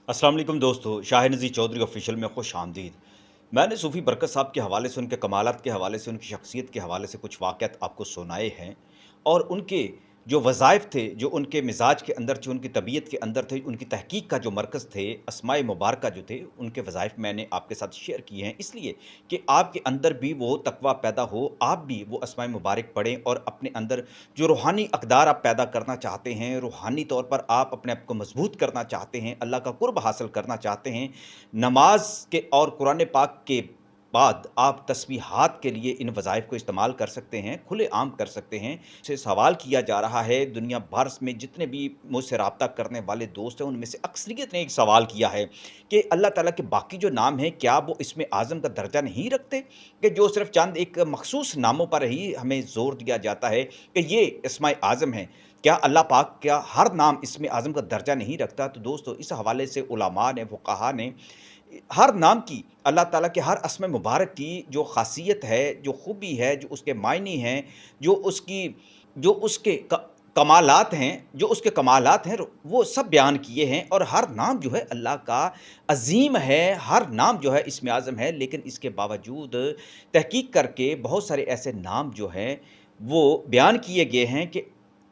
अस्सलाम वालेकुम दोस्तों, शाहिद नज़ीर चौधरी ऑफिशियल में खुश आमदीद। मैंने सूफ़ी बरकत साहब के हवाले से, उनके कमालात के हवाले से, उनकी शख्सियत के हवाले से कुछ वाक़यात आपको सुनाए हैं और उनके जो वज़ाइफ थे, जो उनके मिज़ाज के अंदर, जो उनकी तबीयत के अंदर थे, उनकी तहक़ीक़ का जो मरकज़ थे, अस्माए मुबारका जो थे, उनके वज़ाइफ मैंने आपके साथ शेयर किए हैं, इसलिए कि आपके अंदर भी वो तक़वा पैदा हो, आप भी वो अस्माए मुबारक पढ़ें और अपने अंदर जो रूहानी अक़दार आप पैदा करना चाहते हैं, रूहानी तौर पर आप अपने आप को मज़बूत करना चाहते हैं, अल्लाह का क़ुर्ब हासिल करना चाहते हैं, नमाज़ के और कुरान पाक के बाद आप तस्बीहात के लिए इन वज़ाइफ को इस्तेमाल कर सकते हैं, खुलेआम कर सकते हैं। से सवाल किया जा रहा है, दुनिया भर में जितने भी मुझसे राब्ता करने वाले दोस्त हैं, उनमें से अक्सरियत ने एक सवाल किया है कि अल्लाह ताला के बाकी जो नाम हैं, क्या वो इसमें आज़म का दर्जा नहीं रखते? कि जो सिर्फ़ चंद एक मख़सूस नामों पर ही हमें ज़ोर दिया जाता है कि ये इस्माए आज़म है। क्या अल्लाह पाक क्या हर नाम इसमें आज़म का दर्जा नहीं रखता? तो दोस्तों, इस हवाले से उलमा ने, फुक़हा ने हर नाम की, अल्लाह ताला के हर अस्म मुबारक की जो ख़ासियत है, जो खूबी है, जो उसके मायने हैं, जो उसकी जो उसके कमालात हैं, जो उसके कमालात हैं, वो सब बयान किए हैं और हर नाम जो है अल्लाह का अज़ीम है, हर नाम जो है इसमें आज़म है। लेकिन इसके बावजूद तहक़ीक़ करके बहुत सारे ऐसे नाम जो हैं, वो बयान किए गए हैं कि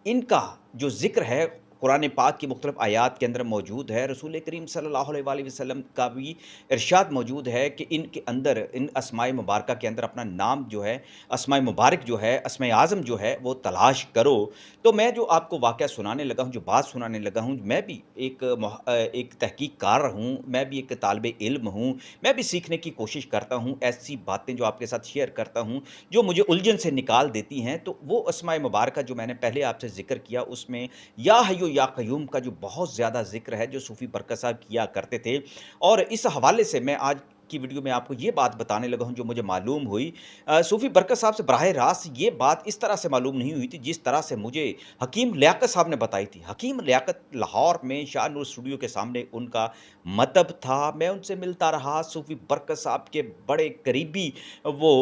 इनका जो ज़िक्र है कुरान पाक की मुख्तलिफ़ आयात के अंदर मौजूद है। रसूल करीम सल्लल्लाहु अलैहि वसल्लम का भी इरशाद मौजूद है कि इनके अंदर, इन अस्माए मुबारका के अंदर अपना नाम जो है, अस्माए मुबारक जो है, अस्माए आज़म जो है, वो तलाश करो। तो मैं जो आपको वाक़या सुनाने लगा हूँ, जो बात सुनाने लगा हूँ, मैं भी एक तहक़ीक़कार हूँ, मैं भी एक तालिबे इल्म हूँ, मैं भी सीखने की कोशिश करता हूँ। ऐसी बातें जो आपके साथ शेयर करता हूँ, जो मुझे उलझन से निकाल देती हैं। तो वो अस्माए मुबारका जो मैंने पहले आपसे ज़िक्र किया, उसमें या हय्यु या क़य्यूम का जो बहुत ज़्यादा ज़िक्र है, जो सूफ़ी बरकत साहब किया करते थे। और इस हवाले से मैं आज की वीडियो में आपको ये बात बताने लगा हूँ जो मुझे मालूम हुई। सूफ़ी बरकत साहब से बराह रास्त ये बात इस तरह से मालूम नहीं हुई थी, जिस तरह से मुझे हकीम लियाकत साहब ने बताई थी। हकीम लियाकत लाहौर में शाहनूर स्टूडियो के सामने उनका मतब था। मैं उनसे मिलता रहा, सूफ़ी बरकत साहब के बड़े करीबी वो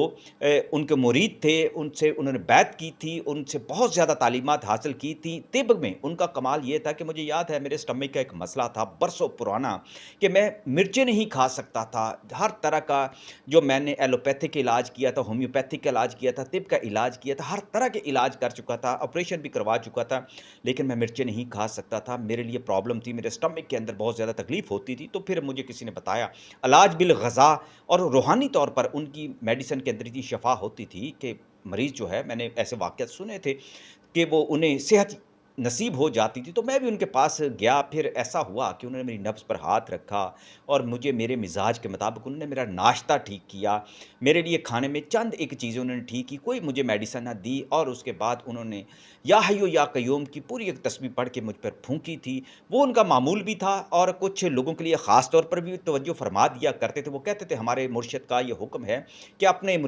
उनके मुरीद थे, उनसे उन्होंने बैत की थी, उनसे बहुत ज़्यादा तालीमात हासिल की थी। तिब में उनका कमाल ये था कि मुझे याद है, मेरे स्टमक का एक मसला था बरसों पुराना कि मैं मिर्चें नहीं खा सकता था। हर तरह का जो मैंने एलोपैथिक इलाज किया था, होम्योपैथिक इलाज किया था, तिब का इलाज किया था, हर तरह के इलाज कर चुका था, ऑपरेशन भी करवा चुका था, लेकिन मैं मिर्चें नहीं खा सकता था। मेरे लिए प्रॉब्लम थी, मेरे स्टमक के अंदर बहुत ज़्यादा तकलीफ़ होती थी। तो फिर मुझे किसी ने बताया इलाज बिल ग़ज़ा, और रूहानी तौर पर उनकी मेडिसिन के अंदर इतनी शफ़ा होती थी कि मरीज़ जो है, मैंने ऐसे वाक़यात सुने थे कि वो उन्हें सेहत नसीब हो जाती थी। तो मैं भी उनके पास गया। फिर ऐसा हुआ कि उन्होंने मेरी नब्ज़ पर हाथ रखा और मुझे मेरे मिज़ाज के मुताबिक उन्होंने मेरा नाश्ता ठीक किया। मेरे लिए खाने में चंद एक चीज़ें उन्होंने ठीक की, कोई मुझे मेडिसिन ना दी, और उसके बाद उन्होंने या हय्यु या क़य्यूम की पूरी एक तस्बीह पढ़ के मुझ पर फूँकी थी। वो उनका मामूल भी था और कुछ लोगों के लिए ख़ास तौर पर भी तवज्जो फ़रमा दिया करते थे। वो कहते थे, हमारे मुर्शिद का ये हुक्म है कि अपने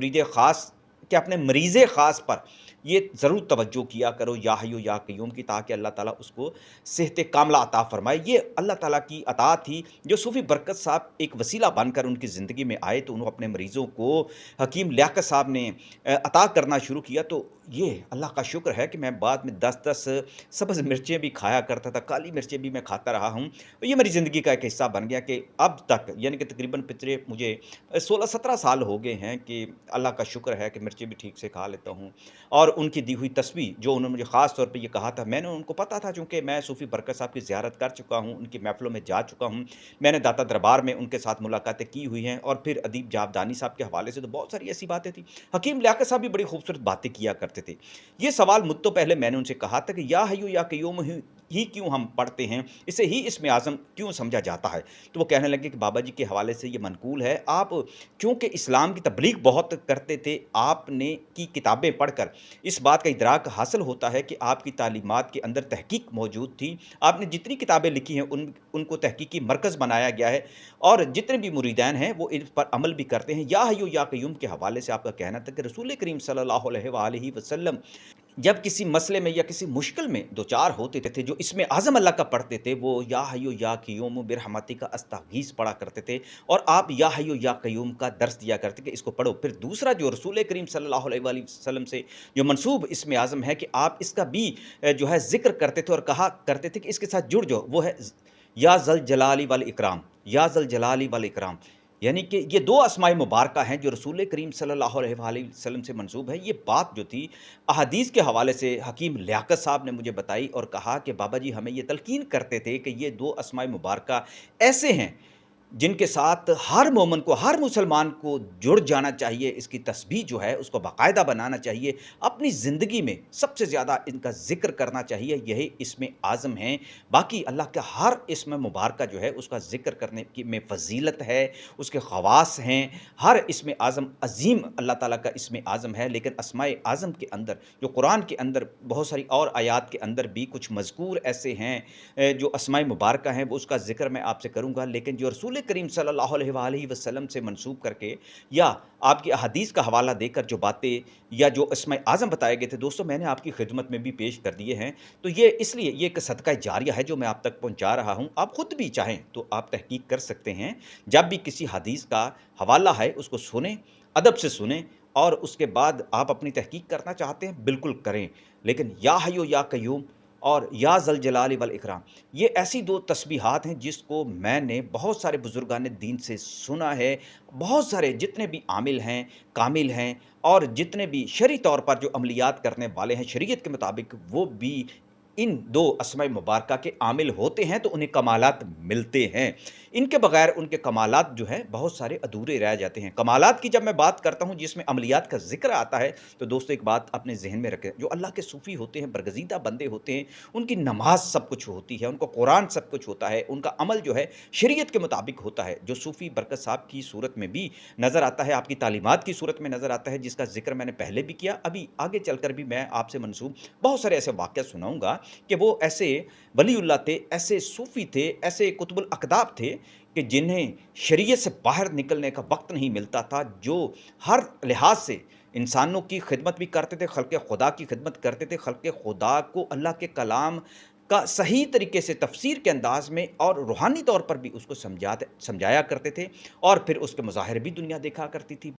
अपने मरीज़े ख़ास पर ये ज़रूर तवज्जो किया करो, या हय्यु या क़य्यूम की, ताकि अल्लाह ताला उसको सेहत कामिला अता फ़रमाए। ये अल्लाह ताला की अता थी, जो सूफ़ी बरकत साहब एक वसीला बनकर उनकी ज़िंदगी में आए, तो उन्होंने अपने मरीज़ों को हकीम लियाकत साहब ने अता करना शुरू किया। तो ये अल्लाह का शुक्र है कि मैं बाद में 10-10 सब्ज़ मिर्चें भी खाया करता था, काली मिर्चें भी मैं खाता रहा हूँ। ये मेरी ज़िंदगी का एक हिस्सा बन गया कि अब तक, यानी कि तकरीबन पिछले मुझे 16-17 साल हो गए हैं कि अल्लाह का शुक्र है कि मिर्चें भी ठीक से खा लेता हूँ। और उनकी दी हुई तस्बीह जो उन्होंने मुझे ख़ास तौर पे ये कहा था, मैंने उनको पता था, चूँकि मैं सूफ़ी बरकत साहब की ज़ियारत कर चुका हूँ, उनकी महफ़िलों में जा चुका हूँ, मैंने दाता दरबार में उनके साथ मुलाकातें की हुई हैं, और फिर अदीब जावदानी साहब के हवाले से तो बहुत सारी ऐसी बातें थी। हकीम लियाकत साहब भी बड़ी खूबसूरत बातें किया करते थे। ये सवाल मुझ तो पहले मैंने उनसे कहा था कि या हय्यु या क़य्यूम ही क्यों हम पढ़ते हैं, इसे ही इसमें आज़म क्यों समझा जाता है? तो वो कहने लगे कि बाबा जी के हवाले से ये मनक़ूल है, आप चूँकि इस्लाम की तबलीग बहुत करते थे, आपने की किताबें पढ़कर इस बात का इदराक हासिल होता है कि आपकी तालीमात के अंदर तहक़ीक़ मौजूद थी। आपने जितनी किताबें लिखी हैं, उनको तहक़ीक़ी मरकज़ बनाया गया है, और जितने भी मुरीदैन हैं वो इन पर अमल भी करते हैं। या हय्यु या क़य्यूम के हवाले से आपका कहना था कि रसूल करीम सल्लल्लाहु अलैहि वसल्लम जब किसी मसले में या किसी मुश्किल में दो-चार होते थे, जो इसमें आज़म अल्लाह का पढ़ते थे, वो या हय्यु या क़य्यूम बिरहमतिका अस्तगीस पढ़ा करते थे, और आप या हय्यु या क़य्यूम का दर्स दिया करते कि इसको पढ़ो। फिर दूसरा जो रसूल करीम सल्लल्लाहु अलैहि वसल्लम से जो मंसूब इसमें आज़म है कि आप इसका भी जो है ज़िक्र करते थे और कहा करते थे कि इसके साथ जुड़ जाओ, वो है या ज़ल जलाली वल इकराम, या ज़ल जलाली वल इकराम। यानी कि ये 2 अस्माए मुबारका हैं जो रसूल करीम सल्लल्लाहु अलैहि वसल्लम से मंसूब है। ये बात जो थी अहादीस के हवाले से हकीम लियाकत साहब ने मुझे बताई और कहा कि बाबा जी हमें ये तलकीन करते थे कि ये 2 अस्माए मुबारका ऐसे हैं जिनके साथ हर मोमिन को, हर मुसलमान को जुड़ जाना चाहिए, इसकी तस्बीह जो है उसको बाकायदा बनाना चाहिए, अपनी ज़िंदगी में सबसे ज़्यादा इनका ज़िक्र करना चाहिए, यही इसमें आज़म हैं। बाकी अल्लाह का हर इसम मुबारका जो है उसका ज़िक्र करने की में फ़ज़ीलत है, उसके ख़वास हैं, हर इसमें आज़म अज़ीम अल्लाह ताला का इसमें आज़म है, लेकिन अस्माए आज़म के अंदर जो कुरान के अंदर बहुत सारी और आयात के अंदर भी कुछ मज़कूर ऐसे हैं जो अस्माए मुबारका हैं, वो उसका ज़िक्र मैं आपसे करूँगा। लेकिन जो रसूल करीम सल्लल्लाहु अलैहि वसल्लम से मंसूब करके या आपकी अहादीस का हवाला देकर जो बातें या जो अस्माए आज़म बताए गए थे, दोस्तों मैंने आपकी खिदमत में भी पेश कर दिए हैं। तो ये इसलिए ये एक सदका जारिया है जो मैं आप तक पहुँचा रहा हूँ। आप खुद भी चाहें तो आप तहकीक कर सकते हैं। जब भी किसी हदीस का हवाला है उसको सुनें, अदब से सुनें और उसके बाद आप अपनी तहकीक करना चाहते हैं, बिल्कुल करें। लेकिन या हय्यु या कय्यूम और या ज़ल जलाली वल इकराम, ये ऐसी 2 तस्बीहात हैं जिसको मैंने बहुत सारे बुज़ुर्गान दीन से सुना है। बहुत सारे जितने भी आमिल हैं, कामिल हैं और जितने भी शरई तौर पर जो अमलियात करने वाले हैं शरीयत के मुताबिक, वो भी इन 2 अस्माए मुबारका के आमिल होते हैं तो उन्हें कमालात मिलते हैं। इनके बगैर उनके कमालात जो हैं बहुत सारे अधूरे रह जाते हैं। कमालात की जब मैं बात करता हूँ जिसमें अमलियात का ज़िक्र आता है, तो दोस्तों एक बात अपने ज़हन में रखें, जो अल्लाह के सूफ़ी होते हैं, बरगज़ीदा बंदे होते हैं, उनकी नमाज़ सब कुछ होती है, उनको कुरान सब कुछ होता है, उनका अमल जो है शरीयत के मुताबिक होता है। जो सूफ़ी बरकत साहब की सूरत में भी नज़र आता है, आपकी तालीमात की सूरत में नज़र आता है, जिसका ज़िक्र मैंने पहले भी किया, अभी आगे चलकर भी मैं आपसे मंसूब बहुत सारे ऐसे वाक़या सुनाऊँगा कि वो ऐसे वलीउल्लाह थे, ऐसे सूफ़ी थे, ऐसे कुतुबुल अक़ताब थे कि जिन्हें शरीयत से बाहर निकलने का वक़्त नहीं मिलता था, जो हर लिहाज़ से इंसानों की खिदमत भी करते थे, ख़ल्क़े खुदा की खिदमत करते थे, ख़ल्क़े खुदा को अल्लाह के कलाम का सही तरीके से तफ़सीर के अंदाज़ में और रूहानी तौर पर भी उसको समझाया करते थे और फिर उसके मज़ाहिर भी दुनिया देखा करती थी।